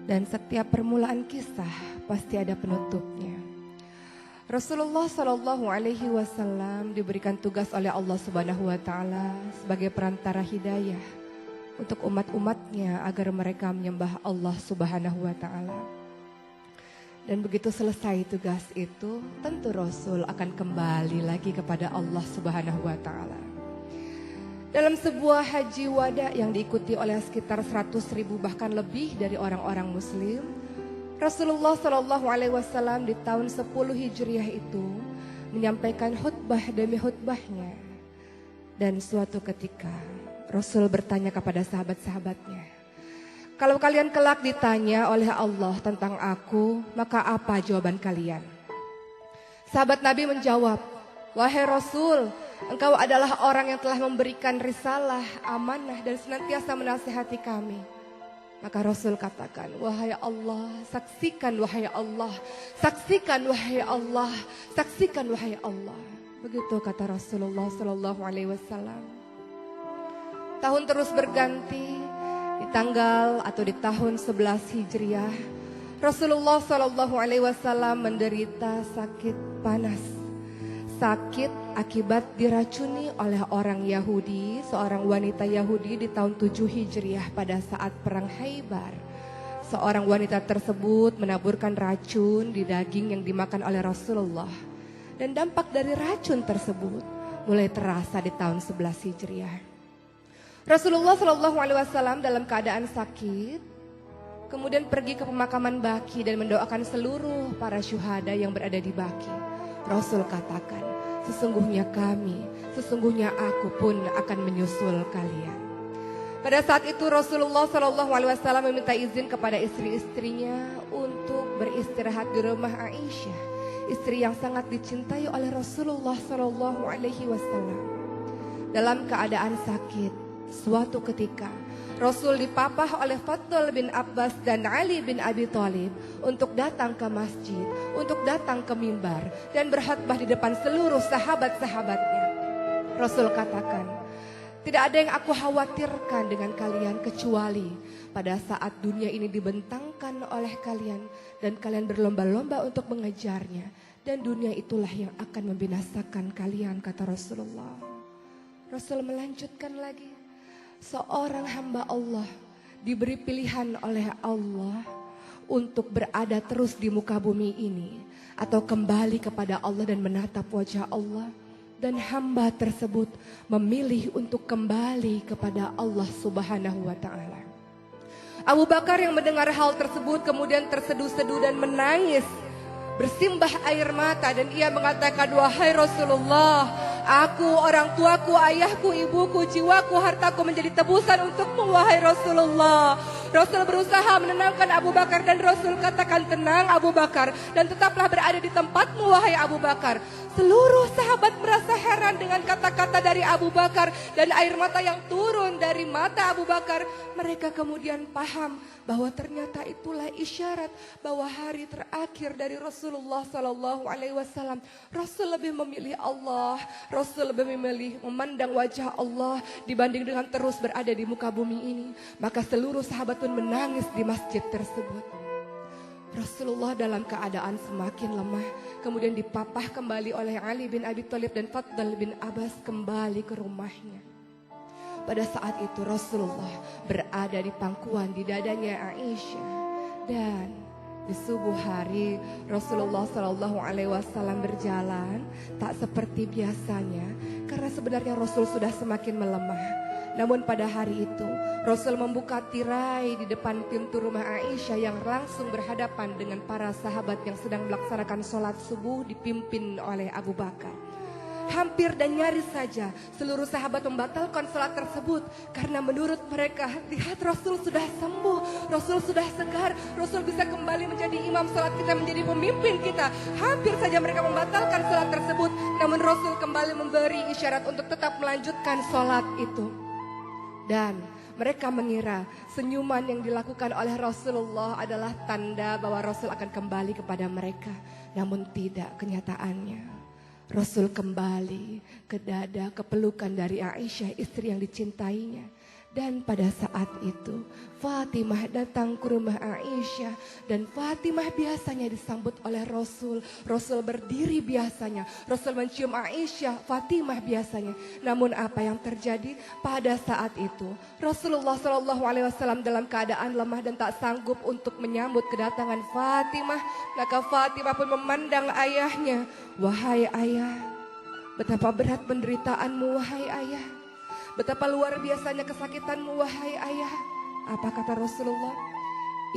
Dan setiap permulaan kisah pasti ada penutupnya. Rasulullah Shallallahu Alaihi Wasallam diberikan tugas oleh Allah Subhanahu Wa Taala sebagai perantara hidayah untuk umat-umatnya agar mereka menyembah Allah Subhanahu Wa Taala. Dan begitu selesai tugas itu, tentu Rasul akan kembali lagi kepada Allah Subhanahu Wa Taala. Dalam sebuah haji wada yang diikuti oleh sekitar 100.000 bahkan lebih dari orang-orang Muslim, Rasulullah Shallallahu Alaihi Wasallam di tahun 10 Hijriah itu menyampaikan khutbah demi khutbahnya. Dan suatu ketika Rasul bertanya kepada sahabat-sahabatnya, kalau kalian kelak ditanya oleh Allah tentang aku, maka apa jawaban kalian? Sahabat Nabi menjawab, wahai Rasul, engkau adalah orang yang telah memberikan risalah, amanah dan senantiasa menasihati kami. Maka Rasul katakan, wahai Allah, saksikan wahai Allah, saksikan wahai Allah, saksikan wahai Allah. Begitu kata Rasulullah Sallallahu Alaihi Wasallam. Tahun terus berganti, di tanggal atau di tahun 11 Hijriah, Rasulullah Sallallahu Alaihi Wasallam menderita sakit panas. Sakit akibat diracuni oleh orang Yahudi, seorang wanita Yahudi di tahun 7 Hijriah pada saat perang Khaybar. Seorang wanita tersebut menaburkan racun di daging yang dimakan oleh Rasulullah. Dan dampak dari racun tersebut mulai terasa di tahun 11 Hijriah. Rasulullah Shallallahu Alaihi Wasallam dalam keadaan sakit, kemudian pergi ke pemakaman Baqi dan mendoakan seluruh para syuhada yang berada di Baqi. Rasul katakan, sesungguhnya kami, sesungguhnya aku pun akan menyusul kalian. Pada saat itu Rasulullah Shallallahu Alaihi Wasallam meminta izin kepada istri-istrinya untuk beristirahat di rumah Aisyah, istri yang sangat dicintai oleh Rasulullah Shallallahu Alaihi Wasallam. Dalam keadaan sakit, suatu ketika Rasul dipapah oleh Fadl bin Abbas dan Ali bin Abi Thalib untuk datang ke masjid, untuk datang ke mimbar dan berkhutbah di depan seluruh sahabat-sahabatnya. Rasul katakan, tidak ada yang aku khawatirkan dengan kalian kecuali pada saat dunia ini dibentangkan oleh kalian dan kalian berlomba-lomba untuk mengejarnya, dan dunia itulah yang akan membinasakan kalian, kata Rasulullah. Rasul melanjutkan lagi, seorang hamba Allah diberi pilihan oleh Allah untuk berada terus di muka bumi ini atau kembali kepada Allah dan menatap wajah Allah. Dan hamba tersebut memilih untuk kembali kepada Allah Subhanahu wa Ta'ala. Abu Bakar yang mendengar hal tersebut kemudian terseduh-seduh dan menangis, bersimbah air mata, dan ia mengatakan, wahai Rasulullah, aku, orang tuaku, ayahku, ibuku, jiwaku, hartaku menjadi tebusan untukmu, wahai Rasulullah. Rasul berusaha menenangkan Abu Bakar dan Rasul katakan, tenang Abu Bakar dan tetaplah berada di tempatmu, wahai Abu Bakar. Seluruh sahabat merasa heran dengan kata-kata dari Abu Bakar dan air mata yang turun dari mata Abu Bakar. Mereka kemudian paham bahwa ternyata itulah isyarat bahwa hari terakhir dari Rasulullah Sallallahu Alaihi Wasallam. Rasul lebih memilih Allah, Rasul lebih memilih memandang wajah Allah dibanding dengan terus berada di muka bumi ini. Maka seluruh sahabat pun menangis di masjid tersebut. Rasulullah dalam keadaan semakin lemah, kemudian dipapah kembali oleh Ali bin Abi Thalib dan Fadl bin Abbas kembali ke rumahnya. Pada saat itu Rasulullah berada di pangkuan di dadanya Aisyah, dan di subuh hari Rasulullah Shallallahu Alaihi Wasallam berjalan tak seperti biasanya karena sebenarnya Rasul sudah semakin melemah. Namun pada hari itu Rasul membuka tirai di depan pintu rumah Aisyah yang langsung berhadapan dengan para sahabat yang sedang melaksanakan sholat subuh dipimpin oleh Abu Bakar. Hampir dan nyaris saja seluruh sahabat membatalkan sholat tersebut karena menurut mereka, lihat Rasul sudah sembuh, Rasul sudah segar, Rasul bisa kembali menjadi imam sholat kita, menjadi pemimpin kita. Hampir saja mereka membatalkan sholat tersebut, namun Rasul kembali memberi isyarat untuk tetap melanjutkan sholat itu. Dan mereka mengira senyuman yang dilakukan oleh Rasulullah adalah tanda bahwa Rasul akan kembali kepada mereka. Namun tidak, kenyataannya Rasul kembali ke dada, ke pelukan dari Aisyah, istri yang dicintainya. Dan pada saat itu Fatimah datang ke rumah Aisyah. Dan Fatimah biasanya disambut oleh Rasul. Rasul berdiri biasanya. Rasul mencium Aisyah, Fatimah biasanya. Namun apa yang terjadi pada saat itu? Rasulullah SAW dalam keadaan lemah dan tak sanggup untuk menyambut kedatangan Fatimah. Maka Fatimah pun memandang ayahnya. Wahai ayah, betapa berat penderitaanmu wahai ayah. Betapa luar biasanya kesakitanmu wahai ayah. Apa kata Rasulullah?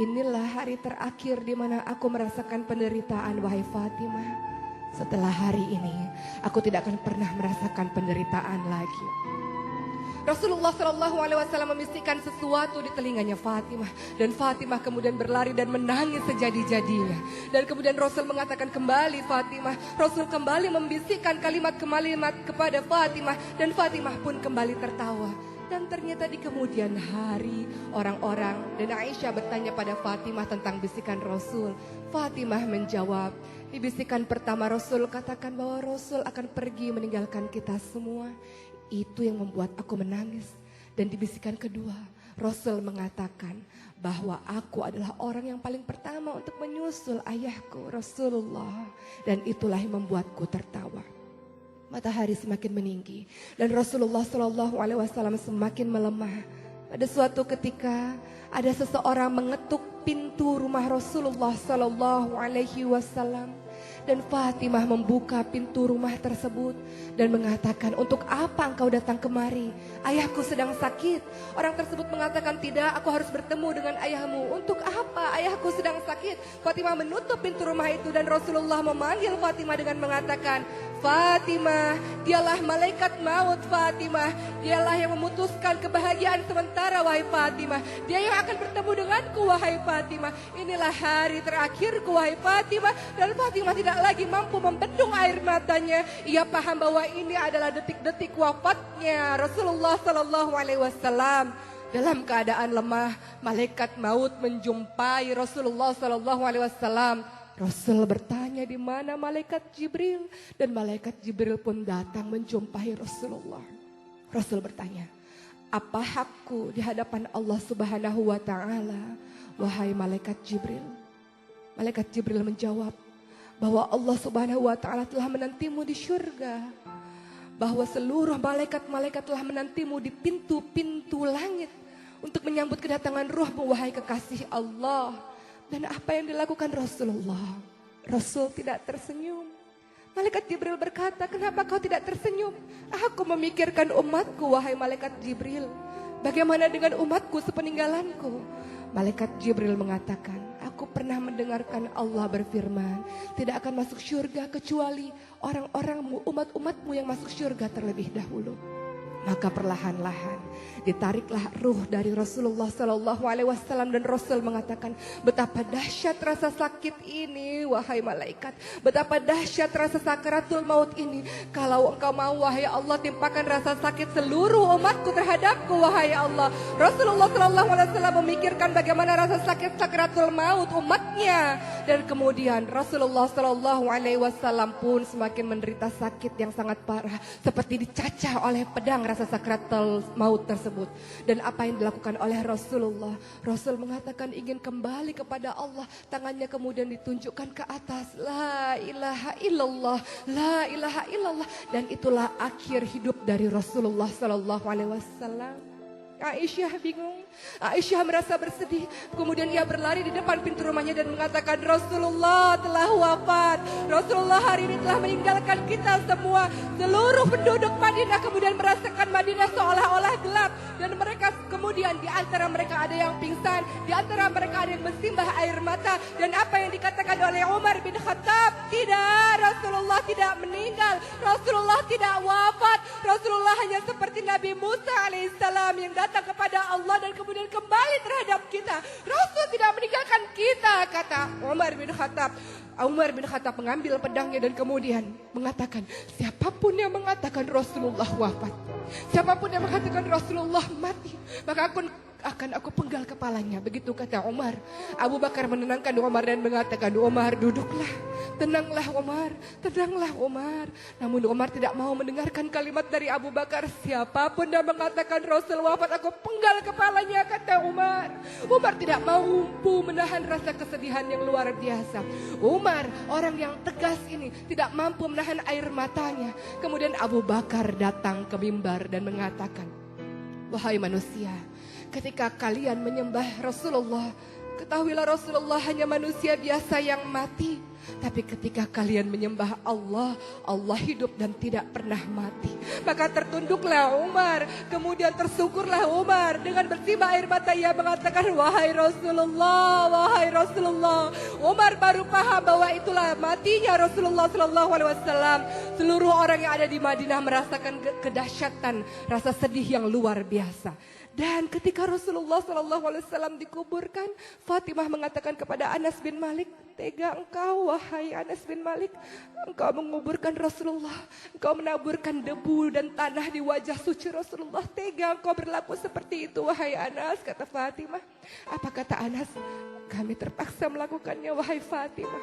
Inilah hari terakhir di mana aku merasakan penderitaan wahai Fatimah. Setelah hari ini aku tidak akan pernah merasakan penderitaan lagi. Rasulullah SAW membisikkan sesuatu di telinganya Fatimah. Dan Fatimah kemudian berlari dan menangis sejadi-jadinya. Dan kemudian Rasul mengatakan kembali Fatimah. Rasul kembali membisikkan kalimat-kalimat kepada Fatimah. Dan Fatimah pun kembali tertawa. Dan ternyata di kemudian hari orang-orang dan Aisyah bertanya pada Fatimah tentang bisikan Rasul. Fatimah menjawab, di bisikan pertama Rasul katakan bahwa Rasul akan pergi meninggalkan kita semua. Itu yang membuat aku menangis. Dan di bisikan kedua Rasul mengatakan bahwa aku adalah orang yang paling pertama untuk menyusul ayahku Rasulullah. Dan itulah yang membuatku tertawa. Matahari semakin meninggi dan Rasulullah SAW semakin melemah. Pada suatu ketika ada seseorang mengetuk pintu rumah Rasulullah SAW. Dan Fatimah membuka pintu rumah tersebut dan mengatakan, untuk apa engkau datang kemari? Ayahku sedang sakit. Orang tersebut mengatakan, tidak, aku harus bertemu dengan ayahmu. Untuk apa? Ayahku sedang sakit. Fatimah menutup pintu rumah itu dan Rasulullah memanggil Fatimah dengan mengatakan, Fatimah, dialah malaikat maut Fatimah. Dialah yang memutuskan kebahagiaan sementara wahai Fatimah. Dia yang akan bertemu denganku wahai Fatimah. Inilah hari terakhirku wahai Fatimah. Dan Fatimah tidak lagi mampu membendung air matanya. Ia paham bahwa ini adalah detik-detik wafatnya Rasulullah SAW. Dalam keadaan lemah, malaikat maut menjumpai Rasulullah SAW. Rasul bertanya di mana malaikat Jibril, dan malaikat Jibril pun datang menjumpai Rasulullah. Rasul bertanya, apa hakku di hadapan Allah Subhanahu wa taala wahai malaikat Jibril? Malaikat Jibril menjawab bahwa Allah Subhanahu wa taala telah menantimu di syurga. Bahwa seluruh malaikat-malaikat telah menantimu di pintu-pintu langit untuk menyambut kedatangan ruhmu wahai kekasih Allah. Dan apa yang dilakukan Rasulullah? Rasul tidak tersenyum. Malaikat Jibril berkata, kenapa kau tidak tersenyum? Aku memikirkan umatku wahai malaikat Jibril. Bagaimana dengan umatku sepeninggalanku? Malaikat Jibril mengatakan, aku pernah mendengarkan Allah berfirman, tidak akan masuk syurga kecuali orang-orangmu, umat-umatmu yang masuk syurga terlebih dahulu. Maka perlahan-lahan ditariklah ruh dari Rasulullah SAW dan Rasul mengatakan, betapa dahsyat rasa sakit ini wahai malaikat, betapa dahsyat rasa sakaratul maut ini. Kalau engkau mau wahai Allah, timpakan rasa sakit seluruh umatku terhadapku wahai Allah. Rasulullah SAW memikirkan bagaimana rasa sakit sakaratul maut umatnya, dan kemudian Rasulullah SAW pun semakin menderita sakit yang sangat parah, seperti dicacah oleh pedang rasa sakaratul maut tersebut. Dan apa yang dilakukan oleh Rasulullah? Rasul mengatakan ingin kembali kepada Allah. Tangannya kemudian ditunjukkan ke atas. La ilaha illallah, la ilaha illallah. Dan itulah akhir hidup dari Rasulullah SAW. Aisyah bingung. Aisyah merasa bersedih. Kemudian ia berlari di depan pintu rumahnya dan mengatakan, Rasulullah telah wafat. Rasulullah hari ini telah meninggalkan kita semua. Seluruh penduduk Madinah kemudian merasakan Madinah seolah-olah gelap. Dan mereka kemudian di antara mereka ada yang pingsan, di antara mereka ada yang bersimbah air mata. Dan apa yang dikatakan oleh Umar bin Khattab, tidak, Rasulullah tidak meninggal, Rasulullah tidak wafat. Rasulullah hanya seperti Nabi Musa alaihissalam yang datang kepada Allah dan kemudian kembali terhadap kita. Rasul tidak meninggalkan kita, kata Umar bin Khattab. Umar bin Khattab mengambil pedangnya dan kemudian mengatakan, siapapun yang mengatakan Rasulullah wafat, siapapun yang mengatakan Rasulullah mati, maka akan aku penggal kepalanya. Begitu kata Umar. Abu Bakar menenangkan Umar dan mengatakan, Umar duduklah, tenanglah Umar, tenanglah Umar. Namun Umar tidak mau mendengarkan kalimat dari Abu Bakar. Siapapun yang mengatakan Rasul wafat, aku penggal kepalanya, kata Umar. Umar tidak mampu menahan rasa kesedihan yang luar biasa. Umar, orang yang tegas ini, tidak mampu menahan air matanya. Kemudian Abu Bakar datang ke mimbar dan mengatakan, wahai manusia, ketika kalian menyembah Rasulullah, ketahuilah Rasulullah hanya manusia biasa yang mati. Tapi ketika kalian menyembah Allah, Allah hidup dan tidak pernah mati. Maka tertunduklah Umar, kemudian tersungkurlah Umar. Dengan bersimbah air mata ia mengatakan, wahai Rasulullah, wahai Rasulullah. Umar baru paham bahwa itulah matinya Rasulullah SAW. Seluruh orang yang ada di Madinah merasakan kedahsyatan, rasa sedih yang luar biasa. Dan ketika Rasulullah SAW dikuburkan, Fatimah mengatakan kepada Anas bin Malik, tega engkau wahai Anas bin Malik, engkau menguburkan Rasulullah, engkau menaburkan debu dan tanah di wajah suci Rasulullah, tega engkau berlaku seperti itu wahai Anas, kata Fatimah. Apa kata Anas? Kami terpaksa melakukannya wahai Fatimah.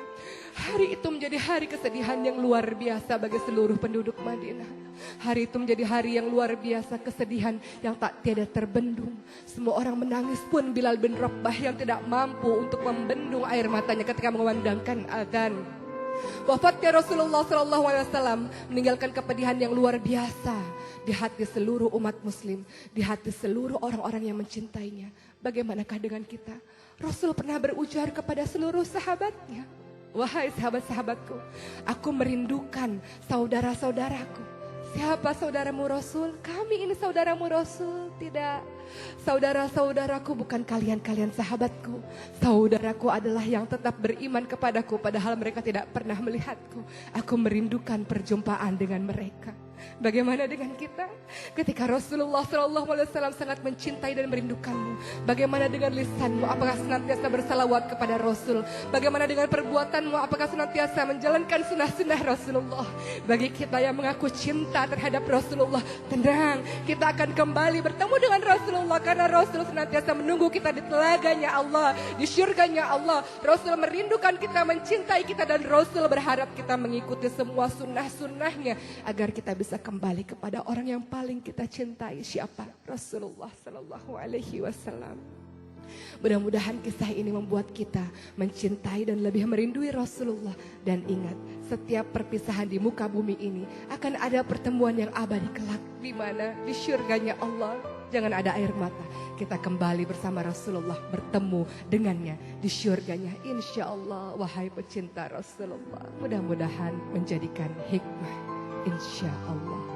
Hari itu menjadi hari kesedihan yang luar biasa bagi seluruh penduduk Madinah. Hari itu menjadi hari yang luar biasa, kesedihan yang tak tiada terbendung. Semua orang menangis pun Bilal bin Rabah yang tidak mampu untuk membendung air matanya ketika mengumandangkan azan. Wafatnya Rasulullah SAW meninggalkan kepedihan yang luar biasa di hati seluruh umat muslim, di hati seluruh orang-orang yang mencintainya. Bagaimanakah dengan kita? Rasul pernah berujar kepada seluruh sahabatnya, wahai sahabat-sahabatku, aku merindukan saudara-saudaraku. Siapa saudaramu Rasul? Kami ini saudaramu Rasul. Tidak, saudara-saudaraku bukan kalian-kalian sahabatku. Saudaraku adalah yang tetap beriman kepadaku padahal mereka tidak pernah melihatku. Aku merindukan perjumpaan dengan mereka. Bagaimana dengan kita? Ketika Rasulullah SAW sangat mencintai dan merindukanmu, bagaimana dengan lisanmu? Apakah senantiasa bersalawat kepada Rasul? Bagaimana dengan perbuatanmu? Apakah senantiasa menjalankan sunnah-sunnah Rasulullah? Bagi kita yang mengaku cinta terhadap Rasulullah, tenang, kita akan kembali bertemu dengan Rasulullah karena Rasul senantiasa menunggu kita di telaganya Allah, di syurganya Allah. Rasul merindukan kita, mencintai kita, dan Rasul berharap kita mengikuti semua sunnah-sunnahnya agar kita bisa kembali kepada orang yang paling kita cintai. Siapa? Rasulullah Sallallahu Alaihi Wasallam. Mudah-mudahan kisah ini membuat kita mencintai dan lebih merindui Rasulullah. Dan ingat, setiap perpisahan di muka bumi ini akan ada pertemuan yang abadi kelak. Di mana? Di syurganya Allah. Jangan ada air mata. Kita kembali bersama Rasulullah, bertemu dengannya di syurganya. Insya Allah, wahai pecinta Rasulullah. Mudah-mudahan menjadikan hikmah. Insya Allah.